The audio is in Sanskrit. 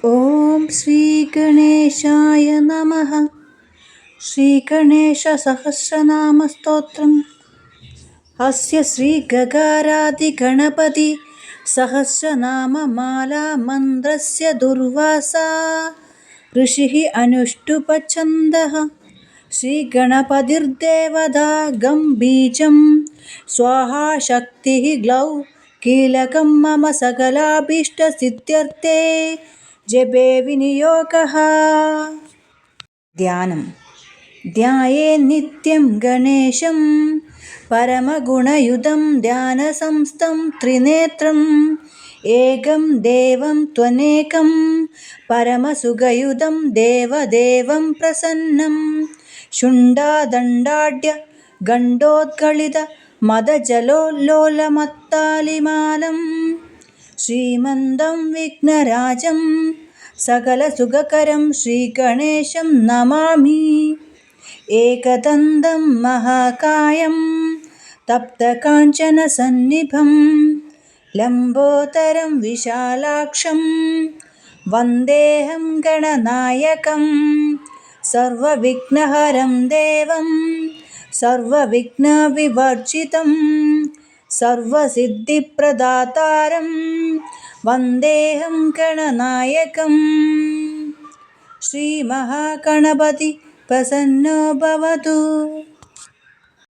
ॐ श्रीगणेशाय नमः। श्रीगणेशसहस्रनामस्तोत्रम्। अस्य श्रीगगारादिगणपति सहस्रनाममाला मन्त्रस्य दुर्वासा ऋषिः अनुष्टुप्छन्दः। श्रीगणपतिर्देवता गं बीजं स्वाहा शक्तिः ग्लौं कीलकं मम सकलाभीष्टसिद्ध्यर्थे जपे विनियोगः। ध्यानम्। ध्याये नित्यं गणेशं परमगुणयुतं ध्यानसंस्थं त्रिनेत्रम् एकं देवं त्वनेकं परमसुखयुतं देवदेवं प्रसन्नं शुण्डादण्डाढ्य गण्डोद्गलित मदजलोल्लोलमत्तालिमालं श्रीमन्दं विघ्नराजं सकलसुखकरं श्रीगणेशं नमामि। एकदन्तं महाकायं तप्तकाञ्चनसन्निभं लम्बोदरं विशालाक्षं वन्देऽहं गणनायकं सर्वविघ्नहरं देवं सर्वविघ्नविवर्जितं सर्वसिद्धिप्रदातारं वन्देऽहं गणनायकं। श्रीमहागणपति प्रसन्नो भवतु।